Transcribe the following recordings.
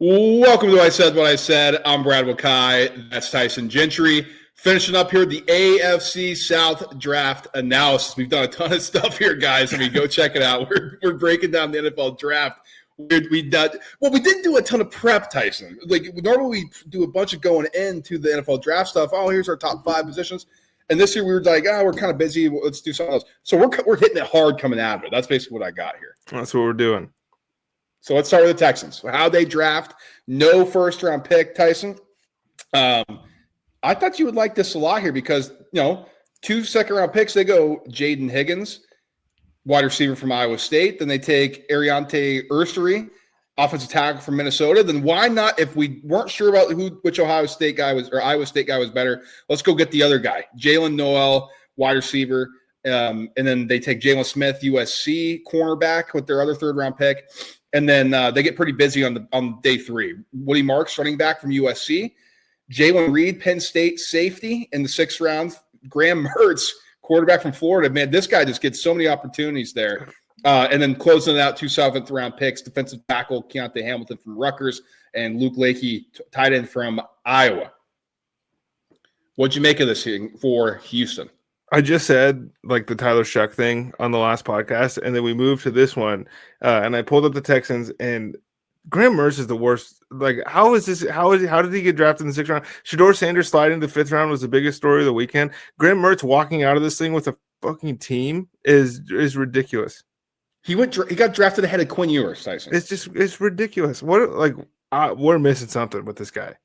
Welcome to I Said What I Said. I'm Brad 𝐬𝐝. That's Tyson Gentry. Finishing up here the AFC South draft analysis. We've done a ton of stuff here, guys. I mean, go check it out. We're breaking down the NFL draft. We didn't do a ton of prep, Tyson. Like normally we do a bunch of going into the NFL draft stuff. Oh, here's our top 5 positions. And this year we were like, we're kind of busy. Let's do something else. So we're hitting it hard coming out of it. That's basically what I got here. That's what we're doing. So let's start with the Texans. How they draft. No first-round pick, Tyson. I thought you would like this a lot here because, 2 second-round picks. They go 𝐬𝐮𝐬𝐫𝐿, wide receiver from Iowa State. Then they take 𝐟𝐨𝐫𝐿, offensive tackle from Minnesota. Then why not, if we weren't sure about which Iowa State guy was better, let's go get the other guy, Jaylen Nowell, wide receiver. And then they take Jalen Smith, USC cornerback with their other third-round pick. And then they get pretty busy on day 3. Woody Marks, running back from USC. Jalen Reed, Penn State safety in the 6th round. Graham Mertz, quarterback from Florida. Man, this guy just gets so many opportunities there. And then closing it out, 2 7th-round picks, defensive tackle Keontae Hamilton from Rutgers and Luke Leakey, tight end from Iowa. What'd you make of this thing for Houston? I just said like the Tyler Shough thing on the last podcast, and then we moved to this one, and I pulled up the Texans, and Graham Mertz is the worst. Like, how did he get drafted in the 6th round? Shedeur Sanders sliding to the 5th round was the biggest story of the weekend. Graham Mertz walking out of this thing with a fucking team is ridiculous. He got drafted ahead of Quinn Ewers, Tyson. It's ridiculous. We're missing something with this guy.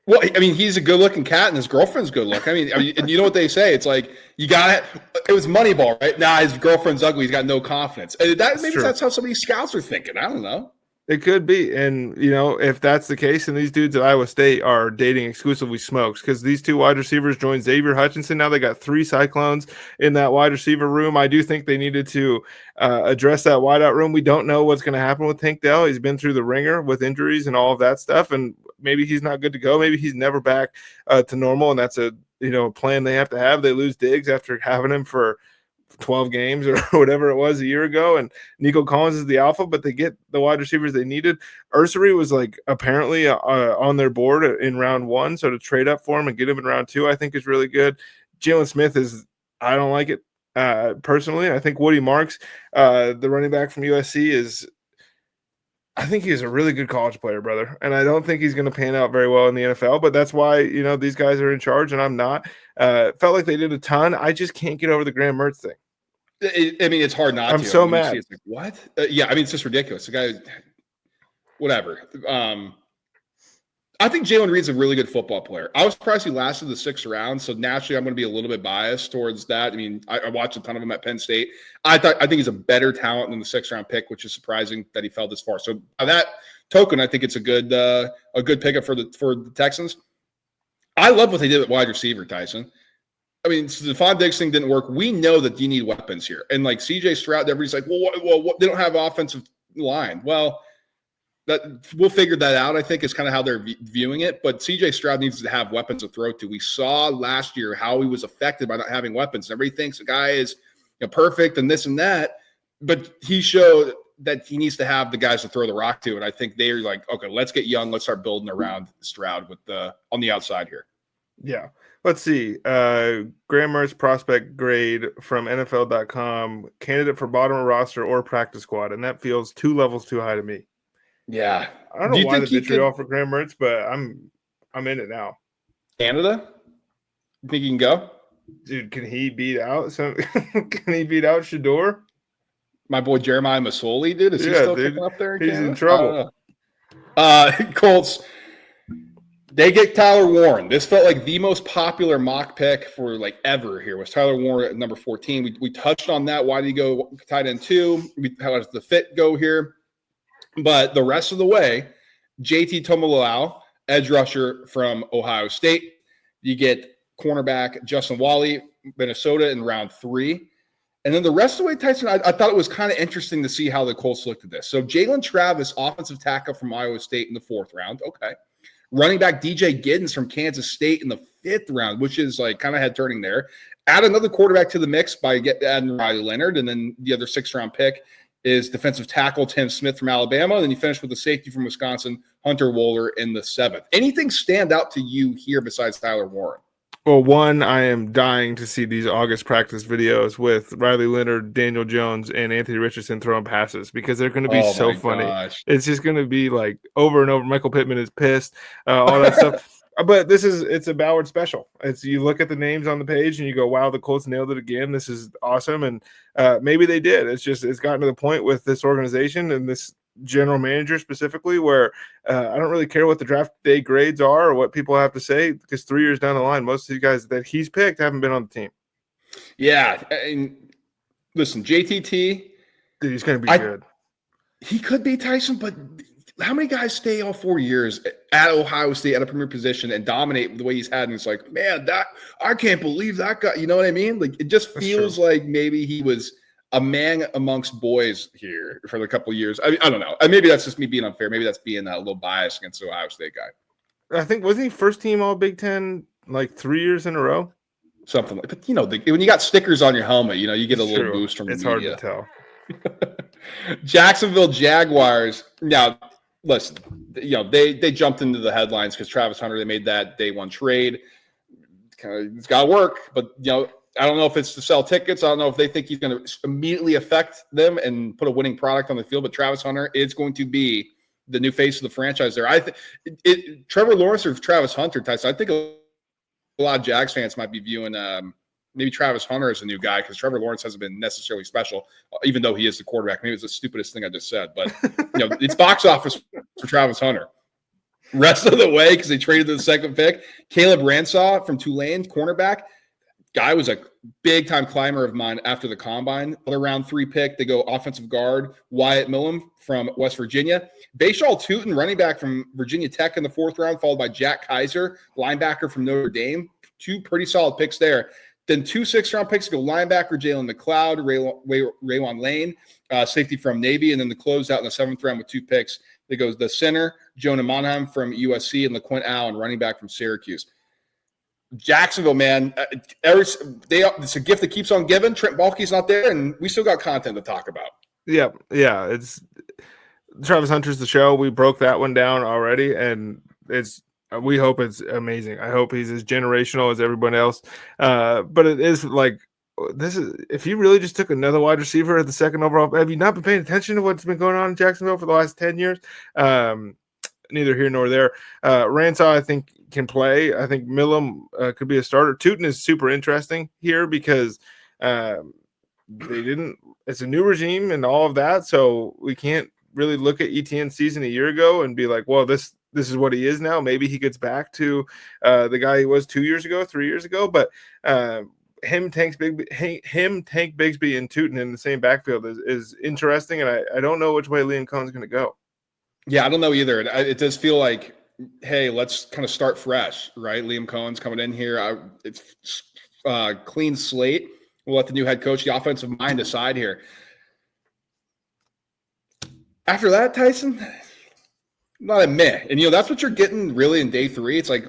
Well, I mean, he's a good-looking cat, and his girlfriend's good-looking. I mean, and you know what they say? It's like it was Moneyball, right? Nah, his girlfriend's ugly. He's got no confidence. And that's how some of these scouts are thinking. I don't know. It could be, and if that's the case, and these dudes at Iowa State are dating exclusively smokes, because these 2 wide receivers joined Xavier Hutchinson. Now they got 3 Cyclones in that wide receiver room. I do think they needed to address that wideout room. We don't know what's going to happen with Tank Dell. He's been through the ringer with injuries and all of that stuff, and maybe he's not good to go. Maybe he's never back to normal, and that's a plan they have to have. They lose Diggs after having him for 12 games or whatever it was a year ago, and Nico Collins is the alpha, but they get the wide receivers they needed. 𝐼𝐸 was like apparently on their board in round 1, so to trade up for him and get him in round 2 I think is really good. Jalen Smith I don't like it personally. I think Woody Marks, the running back from USC, I think he's a really good college player, brother, and I don't think he's going to pan out very well in the NFL, but that's why these guys are in charge and I'm not. Felt like they did a ton. I just can't get over the Graham Mertz thing. I mean, it's hard not to. I'm so mad. It's like, what? Yeah, I mean, it's just ridiculous. The guy, whatever. I think Jalen Reed's a really good football player. I was surprised he lasted the 6th round, so naturally I'm going to be a little bit biased towards that. I mean, I watched a ton of him at Penn State. I think he's a better talent than the 6th-round pick, which is surprising that he fell this far. So by that token, I think it's a good pickup for the Texans. I love what they did at wide receiver, Tyson. I mean, so the Stephon Diggs thing didn't work. We know that you need weapons here. And like CJ Stroud, everybody's like, well, they don't have offensive line. Well, we'll figure that out, I think, is kind of how they're viewing it. But CJ Stroud needs to have weapons to throw to. We saw last year how he was affected by not having weapons. Everybody thinks the guy is perfect and this and that. But he showed that he needs to have the guys to throw the rock to. And I think they're like, okay, let's get young. Let's start building around Stroud on the outside here. Yeah. Let's see. Graham Mertz prospect grade from NFL.com, candidate for bottom of roster or practice squad. And that feels 2 levels too high to me. Yeah. I don't know why the vitriol for Graham Mertz, but I'm in it now. Canada? You think he can go? Dude, can he beat out Shedeur? My boy Jeremiah Masoli, dude. Is he still kicking up there in He's Canada? In trouble. Colts. They get Tyler Warren. This felt like the most popular mock pick for like ever here was Tyler Warren at number 14. We touched on that. Why did he go tight end 2? How does the fit go here? But the rest of the way, JT Tuimoloau, edge rusher from Ohio State. You get cornerback Justin Wally, Minnesota in round 3. And then the rest of the way, Tyson, I thought it was kind of interesting to see how the Colts looked at this. So Jalen Travis, offensive tackle from Iowa State in the 4th round. Okay. Running back DJ Giddens from Kansas State in the 5th round, which is like kind of head turning there. Add another quarterback to the mix by adding Riley Leonard. And then the other 6th round pick is defensive tackle Tim Smith from Alabama. And then you finish with the safety from Wisconsin, Hunter Wohler in the 7th. Anything stand out to you here besides Tyler Warren? Well, one, I am dying to see these August practice videos with Riley Leonard, Daniel Jones, and Anthony Richardson throwing passes because they're going to be so funny. Gosh. It's just going to be like over and over. Michael Pittman is pissed, all that stuff. But it's a Ballard special. You look at the names on the page and you go, wow, the Colts nailed it again. This is awesome. And maybe they did. It's gotten to the point with this organization and this general manager specifically where I don't really care what the draft day grades are or what people have to say, because 3 years down the line, most of these guys that he's picked haven't been on the team. Yeah. And listen, JTT, dude, he's going to be good. He could be Tyson, but how many guys stay all 4 years at Ohio State at a premier position and dominate the way he's had? And it's like, man, I can't believe that guy. You know what I mean? Like, it just feels like maybe he was a man amongst boys here for a couple of years. I don't know. Maybe that's just me being unfair. Maybe that's being a little biased against the Ohio State guy. I think, wasn't he first team all Big Ten like 3 years in a row? Something like, but when you got stickers on your helmet, you get a little boost from the media. It's hard to tell. Jacksonville Jaguars. Now, listen, they jumped into the headlines because Travis Hunter, they made that day one trade. It's got to work, but I don't know if it's to sell tickets. I don't know if they think he's going to immediately affect them and put a winning product on the field. But Travis Hunter is going to be the new face of the franchise there. I think Trevor Lawrence or Travis Hunter, Tyson, I think a lot of Jags fans might be viewing maybe Travis Hunter as a new guy because Trevor Lawrence hasn't been necessarily special, even though he is the quarterback. Maybe it's the stupidest thing I just said. But, it's box office for Travis Hunter. Rest of the way, because they traded the 2nd pick, Caleb Ransaw from Tulane, cornerback. Guy was a big-time climber of mine after the combine. Other round 3 pick, they go offensive guard, Wyatt Millam from West Virginia. Bashal Tutin, running back from Virginia Tech in the 4th round, followed by Jack Kaiser, linebacker from Notre Dame. 2 pretty solid picks there. Then 2 6th-round picks go linebacker, Jalen McLeod, Raywan Lane, safety from Navy, and then the closeout in the 7th round with 2 picks. They goes the center, Jonah Monheim from USC, and LaQuint Allen, running back from Syracuse. Jacksonville, man, it's a gift that keeps on giving. Trent Baalke's not there, and we still got content to talk about. Yeah. It's Travis Hunter's the show. We broke that one down already, and we hope it's amazing. I hope he's as generational as everyone else. But it is like if you really just took another wide receiver at the 2nd overall, have you not been paying attention to what's been going on in Jacksonville for the last 10 years? Neither here nor there. Ransaw, I think, can play. I think Millam could be a starter. Tutin is super interesting here because it's a new regime and all of that, so we can't really look at ETN's season a year ago and be like, well, this is what he is now. Maybe he gets back to the guy he was 2 years ago, 3 years ago, but him, Tank Bigsby, and Tutin in the same backfield is interesting, and I don't know which way 𝐬𝐮𝐬𝐿 is going to go. Yeah, I don't know either. It does feel like, hey, let's kind of start fresh, right? 𝐬𝐮𝐬𝐿's coming in here. It's clean slate. We'll let the new head coach, the offensive mind, decide here. After that, Tyson, not a meh. And, that's what you're getting really in day 3. It's like,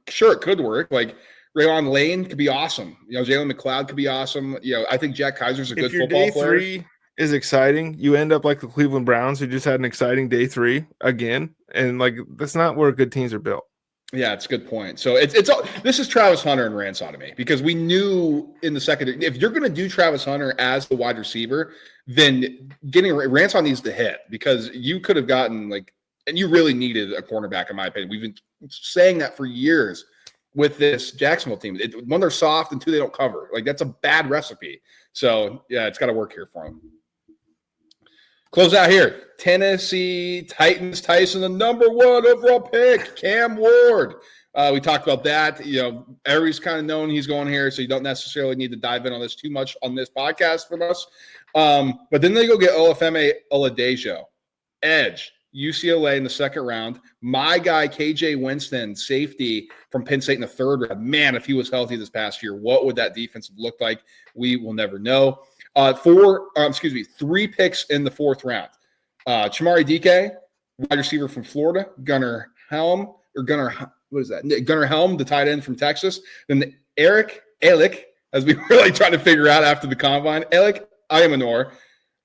sure, it could work. Like, Raywan Lane could be awesome. Jalen McLeod could be awesome. I think Jack Kaiser's a good football player. Day 3 is exciting, you end up like the Cleveland Browns, who just had an exciting day 3 again, and like that's not where good teams are built. Yeah, it's a good point. So this is Travis Hunter and Ransaw to me, because we knew in the second, if you're going to do Travis Hunter as the wide receiver, then getting Ransaw needs to hit, because you could have gotten and you really needed a cornerback, in my opinion. We've been saying that for years with this Jacksonville team. One, they're soft, and 2, they don't cover. That's a bad recipe. So yeah, it's got to work here for them. Close out here. Tennessee Titans, Tyson, the number 1 overall pick, Cam Ward. We talked about that. Everybody's kind of known he's going here, so you don't necessarily need to dive in on this too much on this podcast from us. But then they go get Olufemi Oladejo, edge, UCLA in the 2nd round. My guy, KJ Winston, safety from Penn State in the 3rd round. Man, if he was healthy this past year, what would that defense have looked like? We will never know. 3 picks in the 4th round. Chimari Dike, wide receiver from Florida. Gunnar Helm, the tight end from Texas. Then Eric Ehrlich, as we were really trying to figure out after the combine. Ehrlich Ayamanor,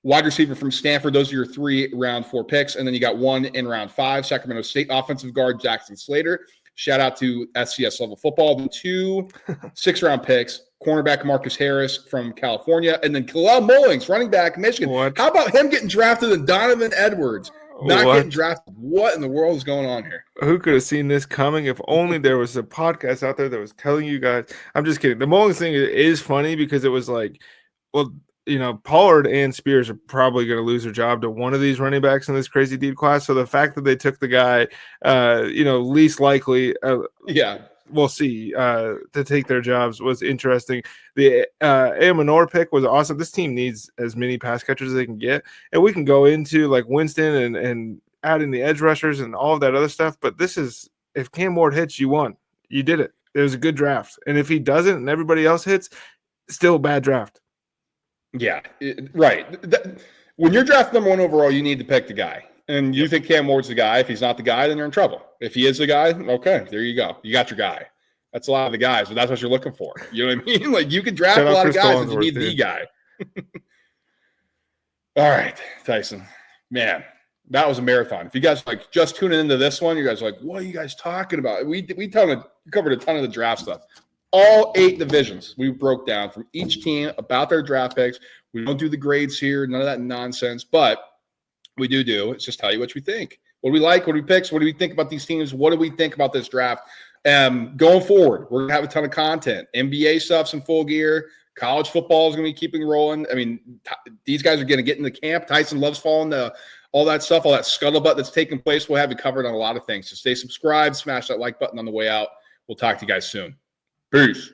wide receiver from Stanford. Those are your 3 round 4 picks. And then you got 1 in round 5, Sacramento State offensive guard Jackson Slater. Shout out to SCS level football. The 2 6-round picks, cornerback Marcus Harris from California, and then Kalel Mullings, running back Michigan. What? How about him getting drafted and Donovan Edwards not What? getting drafted? What in the world is going on here? Who could have seen this coming? If only there was a podcast out there that was telling you guys. I'm just kidding. The Mullings thing is funny because it was like, well, Pollard and Spears are probably going to lose their job to one of these running backs in this crazy deep class. So the fact that they took the guy, least likely, we'll see, to take their jobs was interesting. The Amenor pick was awesome. This team needs as many pass catchers as they can get, and we can go into like Winston and adding the edge rushers and all of that other stuff. But this is, if Cam Ward hits, you won. You did it. It was a good draft. And if he doesn't and everybody else hits, still a bad draft. Yeah, right. When you're drafting number 1 overall, you need to pick the guy. And you think Cam Ward's the guy. If he's not the guy, then you're in trouble. If he is the guy, okay, there you go. You got your guy. That's a lot of the guys, but that's what you're looking for. You know what I mean? Like, you can draft a lot of guys, but you need the guy. All right, Tyson. Man, that was a marathon. If you guys like just tuning into this one, you guys are like, what are you guys talking about? We covered a ton of the draft stuff. All 8 divisions we broke down from each team about their draft picks. We don't do the grades here, none of that nonsense, but we do. It's just tell you what we think. What do we like? What do we pick? What do we think about these teams? What do we think about this draft? Going forward, we're going to have a ton of content. NBA stuff's in full gear. College football is going to be keeping rolling. I mean, these guys are going to get into camp. Tyson loves following all that stuff, all that scuttlebutt that's taking place. We'll have you covered on a lot of things. So stay subscribed, smash that like button on the way out. We'll talk to you guys soon. Peace.